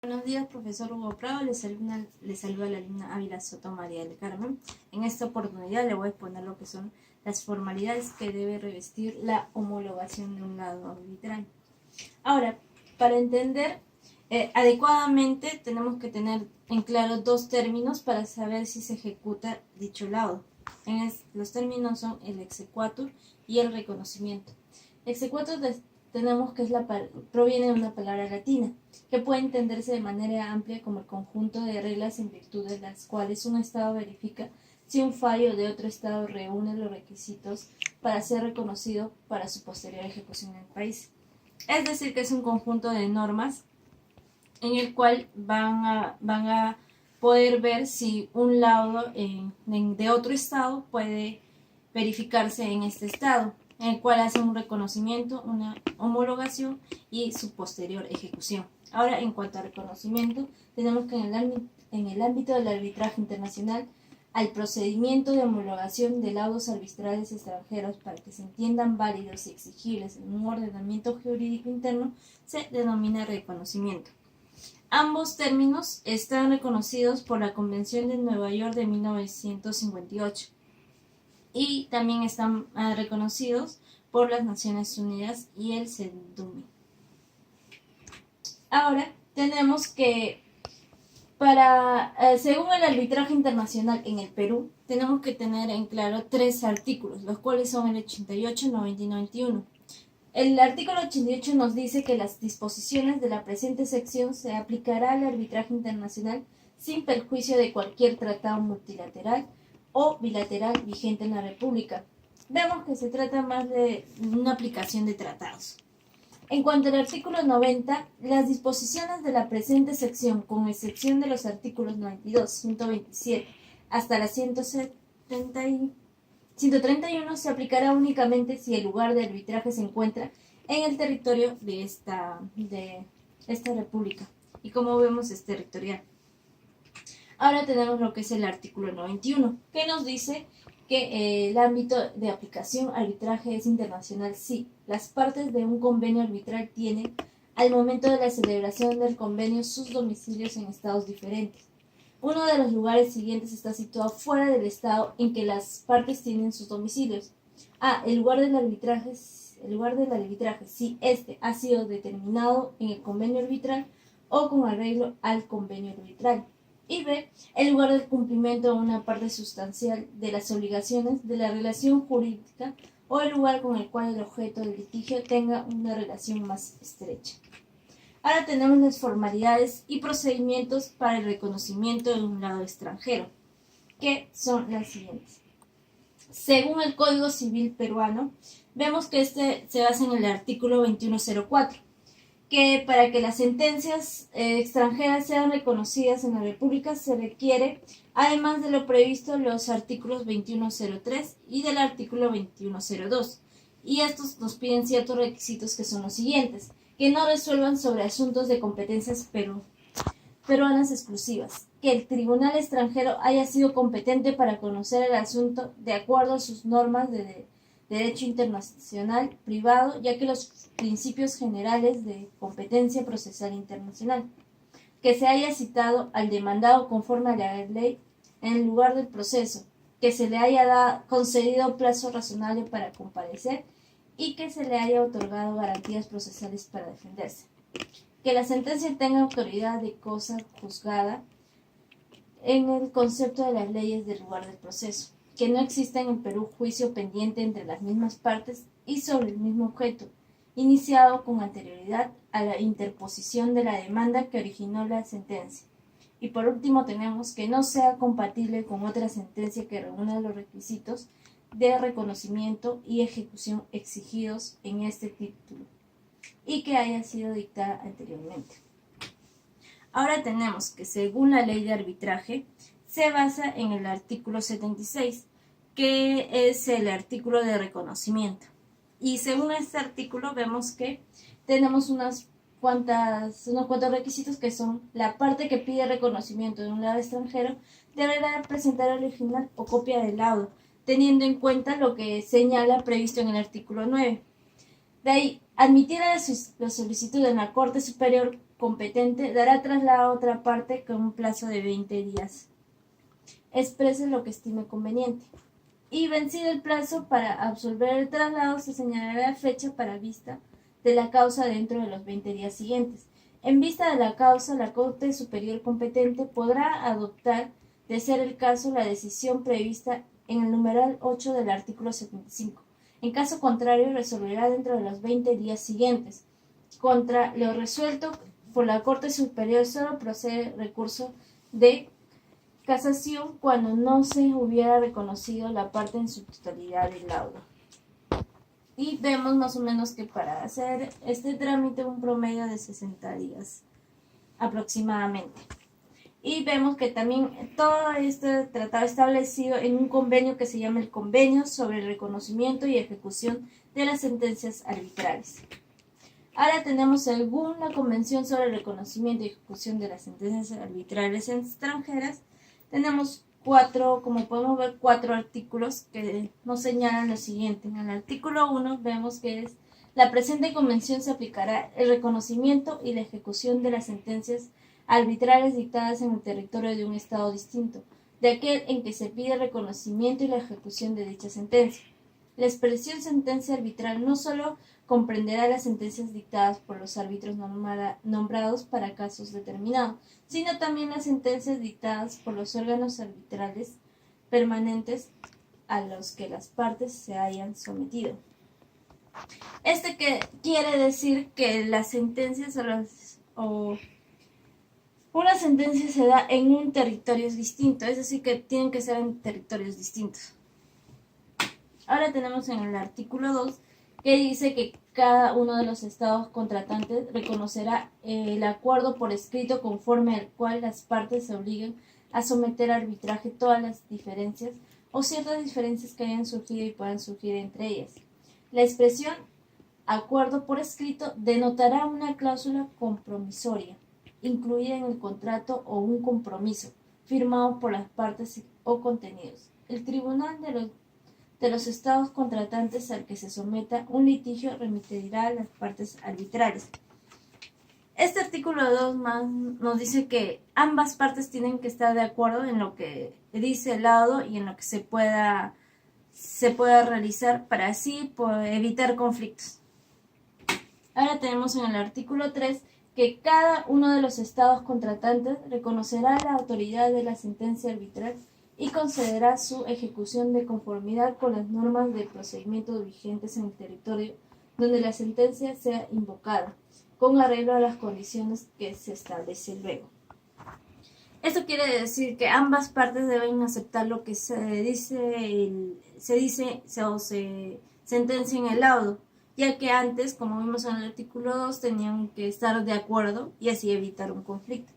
Buenos días, profesor Hugo Prado. Le saluda la alumna Ávila Soto María del Carmen. En esta oportunidad le voy a exponer lo que son las formalidades que debe revestir la homologación de un laudo arbitral. Ahora, para entender adecuadamente, tenemos que tener en claro dos términos para saber si se ejecuta dicho laudo. Los términos son el exequatur y el reconocimiento. Exequatur tenemos que proviene de una palabra latina, que puede entenderse de manera amplia como el conjunto de reglas en virtud de las cuales un Estado verifica si un fallo de otro Estado reúne los requisitos para ser reconocido para su posterior ejecución en el país. Es decir, que es un conjunto de normas en el cual van a poder ver si un laudo de otro Estado puede verificarse en este Estado, en el cual hace un reconocimiento, una homologación y su posterior ejecución. Ahora, en cuanto a reconocimiento, tenemos que en el ámbito del arbitraje internacional, al procedimiento de homologación de laudos arbitrales extranjeros para que se entiendan válidos y exigibles en un ordenamiento jurídico interno, se denomina reconocimiento. Ambos términos están reconocidos por la Convención de Nueva York de 1958 y también están reconocidos por las Naciones Unidas y el CEDUMI. Ahora tenemos que según el arbitraje internacional en el Perú, tenemos que tener en claro tres artículos, los cuales son el 88, 90 y 91. El artículo 88 nos dice que las disposiciones de la presente sección se aplicará al arbitraje internacional sin perjuicio de cualquier tratado multilateral o bilateral vigente en la República. Vemos que se trata más de una aplicación de tratados. En cuanto al artículo 90, las disposiciones de la presente sección, con excepción de los artículos 92, 127 hasta la 131, se aplicará únicamente si el lugar de arbitraje se encuentra en el territorio de esta república. Y como vemos, es territorial. Ahora tenemos lo que es el artículo 91, que nos dice que el ámbito de aplicación arbitraje es internacional si las partes de un convenio arbitral tienen, al momento de la celebración del convenio, sus domicilios en estados diferentes. Uno de los lugares siguientes está situado fuera del estado en que las partes tienen sus domicilios. A. El lugar del arbitraje, si éste ha sido determinado en el convenio arbitral o con arreglo al convenio arbitral. Y B. El lugar del cumplimiento de una parte sustancial de las obligaciones de la relación jurídica o el lugar con el cual el objeto del litigio tenga una relación más estrecha. Ahora tenemos las formalidades y procedimientos para el reconocimiento de un laudo extranjero, que son las siguientes. Según el Código Civil peruano, vemos que este se basa en el artículo 2104, que para que las sentencias extranjeras sean reconocidas en la República se requiere, además de lo previsto, los artículos 2103 y del artículo 2102. Y estos nos piden ciertos requisitos que son los siguientes: que no resuelvan sobre asuntos de competencias peruanas exclusivas, que el tribunal extranjero haya sido competente para conocer el asunto de acuerdo a sus normas de derecho internacional privado, ya que los principios generales de competencia procesal internacional, que se haya citado al demandado conforme a la ley en el lugar del proceso, que se le haya concedido plazo razonable para comparecer y que se le haya otorgado garantías procesales para defenderse, que la sentencia tenga autoridad de cosa juzgada en el concepto de las leyes del lugar del proceso, que no exista en el Perú juicio pendiente entre las mismas partes y sobre el mismo objeto, iniciado con anterioridad a la interposición de la demanda que originó la sentencia. Y por último tenemos que no sea compatible con otra sentencia que reúna los requisitos de reconocimiento y ejecución exigidos en este título y que haya sido dictada anteriormente. Ahora tenemos que, según la ley de arbitraje, se basa en el artículo 76, que es el artículo de reconocimiento. Y según este artículo vemos que tenemos unos cuantos requisitos, que son: la parte que pide reconocimiento de un laudo extranjero deberá presentar original o copia del laudo, teniendo en cuenta lo que señala previsto en el artículo 9. De ahí, admitir la solicitud en la Corte Superior competente dará traslado a otra parte con un plazo de 20 días. Exprese lo que estime conveniente. Y vencido el plazo para absolver el traslado, se señalará la fecha para vista de la causa dentro de los 20 días siguientes. En vista de la causa, la Corte Superior competente podrá adoptar, de ser el caso, la decisión prevista en el numeral 8 del artículo 75. En caso contrario, resolverá dentro de los 20 días siguientes. Contra lo resuelto por la Corte Superior solo procede recurso de casación cuando no se hubiera reconocido la parte en su totalidad del laudo. Y vemos más o menos que para hacer este trámite un promedio de 60 días aproximadamente. Y vemos que también todo este tratado establecido en un convenio que se llama el Convenio sobre el reconocimiento y ejecución de las sentencias arbitrales. Ahora tenemos según la Convención sobre el reconocimiento y ejecución de las sentencias arbitrales extranjeras, tenemos como podemos ver, 4 artículos que nos señalan lo siguiente. En el artículo 1 vemos que es: la presente convención se aplicará el reconocimiento y la ejecución de las sentencias arbitrales dictadas en el territorio de un Estado distinto de aquel en que se pide el reconocimiento y la ejecución de dicha sentencia. La expresión sentencia arbitral no solo comprenderá las sentencias dictadas por los árbitros nombrados para casos determinados, sino también las sentencias dictadas por los órganos arbitrales permanentes a los que las partes se hayan sometido. Que quiere decir que las sentencias una sentencia se da en un territorio distinto, es decir, que tienen que ser en territorios distintos. Ahora tenemos en el artículo 2 que dice que cada uno de los estados contratantes reconocerá el acuerdo por escrito conforme al cual las partes se obliguen a someter a arbitraje todas las diferencias o ciertas diferencias que hayan surgido y puedan surgir entre ellas. La expresión acuerdo por escrito denotará una cláusula compromisoria incluida en el contrato o un compromiso firmado por las partes o contenidos. El tribunal de los estados contratantes al que se someta un litigio remitirá a las partes arbitrales. Este artículo 2 más nos dice que ambas partes tienen que estar de acuerdo en lo que dice el laudo y en lo que se pueda realizar para así evitar conflictos. Ahora tenemos en el artículo 3 que cada uno de los estados contratantes reconocerá la autoridad de la sentencia arbitral y concederá su ejecución de conformidad con las normas de procedimiento vigentes en el territorio donde la sentencia sea invocada, con arreglo a las condiciones que se establece luego. Esto quiere decir que ambas partes deben aceptar lo que se sentencia en el laudo, ya que antes, como vimos en el artículo 2, tenían que estar de acuerdo y así evitar un conflicto.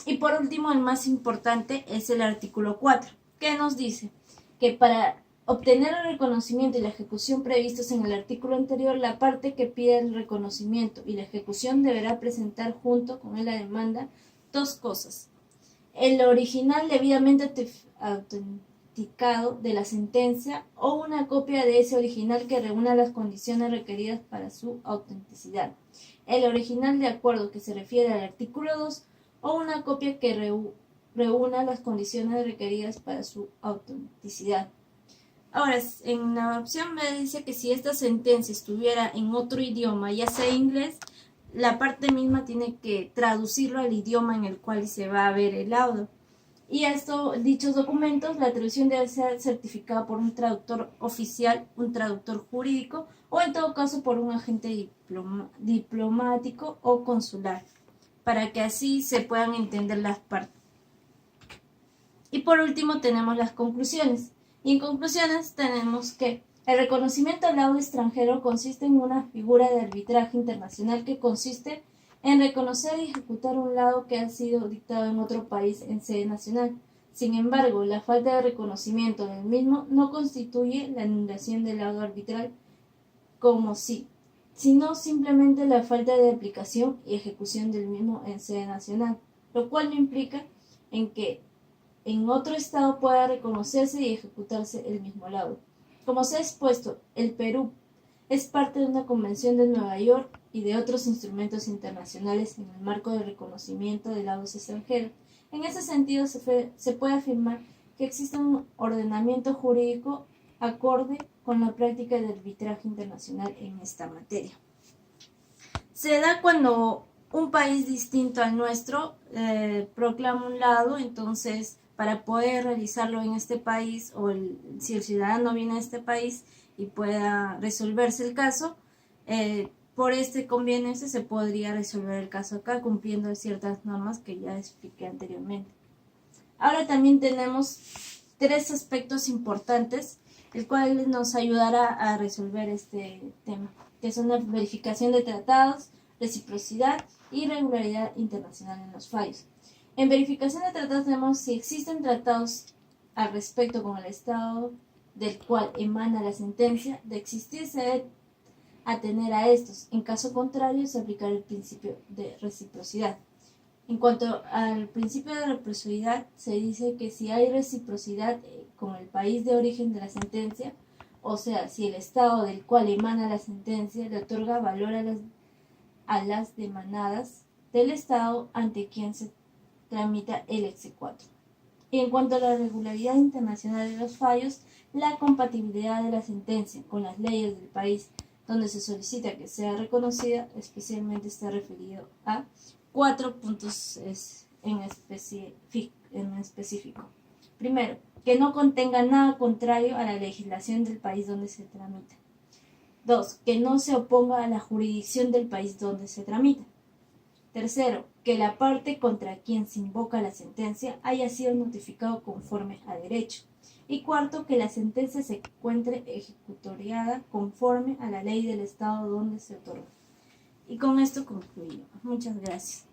Y por último, el más importante es el artículo 4, que nos dice que para obtener el reconocimiento y la ejecución previstos en el artículo anterior, la parte que pide el reconocimiento y la ejecución deberá presentar junto con la demanda 2 cosas: el original debidamente autenticado de la sentencia o una copia de ese original que reúna las condiciones requeridas para su autenticidad, el original de acuerdo que se refiere al artículo 2 o una copia que reúna las condiciones requeridas para su autenticidad. Ahora, en la opción B dice que si esta sentencia estuviera en otro idioma, ya sea inglés, la parte misma tiene que traducirlo al idioma en el cual se va a ver el laudo. Y dichos documentos, la traducción debe ser certificada por un traductor oficial, un traductor jurídico o en todo caso por un agente diplomático o consular, para que así se puedan entender las partes. Y por último tenemos las conclusiones. Y en conclusiones tenemos que el reconocimiento al laudo extranjero consiste en una figura de arbitraje internacional que consiste en reconocer y ejecutar un laudo que ha sido dictado en otro país en sede nacional. Sin embargo, la falta de reconocimiento del mismo no constituye la anulación del laudo arbitral como sí, sino simplemente la falta de aplicación y ejecución del mismo en sede nacional, lo cual no implica en que en otro estado pueda reconocerse y ejecutarse el mismo laudo. Como se ha expuesto, el Perú es parte de una convención de Nueva York y de otros instrumentos internacionales en el marco del reconocimiento de la voz extranjera. En ese sentido, se puede afirmar que existe un ordenamiento jurídico acorde con la práctica del arbitraje internacional en esta materia. Se da cuando un país distinto al nuestro proclama un lado, entonces para poder realizarlo en este país, o si el ciudadano viene a este país y pueda resolverse el caso, por este convenio se podría resolver el caso acá cumpliendo ciertas normas que ya expliqué anteriormente. Ahora también tenemos 3 aspectos importantes, el cual nos ayudará a resolver este tema, que son la verificación de tratados, reciprocidad y regularidad internacional en los fallos. En verificación de tratados tenemos si existen tratados al respecto con el Estado del cual emana la sentencia. De existir se debe atener a estos. En caso contrario, se aplicará el principio de reciprocidad. En cuanto al principio de reciprocidad, se dice que si hay reciprocidad con el país de origen de la sentencia, o sea, si el Estado del cual emana la sentencia le otorga valor a las demandadas del Estado ante quien se tramita el exequatur. Y en cuanto a la regularidad internacional de los fallos, la compatibilidad de la sentencia con las leyes del país donde se solicita que sea reconocida, especialmente está referido a 4 puntos en específico. Primero, que no contenga nada contrario a la legislación del país donde se tramita. 2. Que no se oponga a la jurisdicción del país donde se tramita. Tercero, que la parte contra quien se invoca la sentencia haya sido notificado conforme a derecho. Y cuarto, que la sentencia se encuentre ejecutoriada conforme a la ley del estado donde se otorga. Y con esto concluyo. Muchas gracias.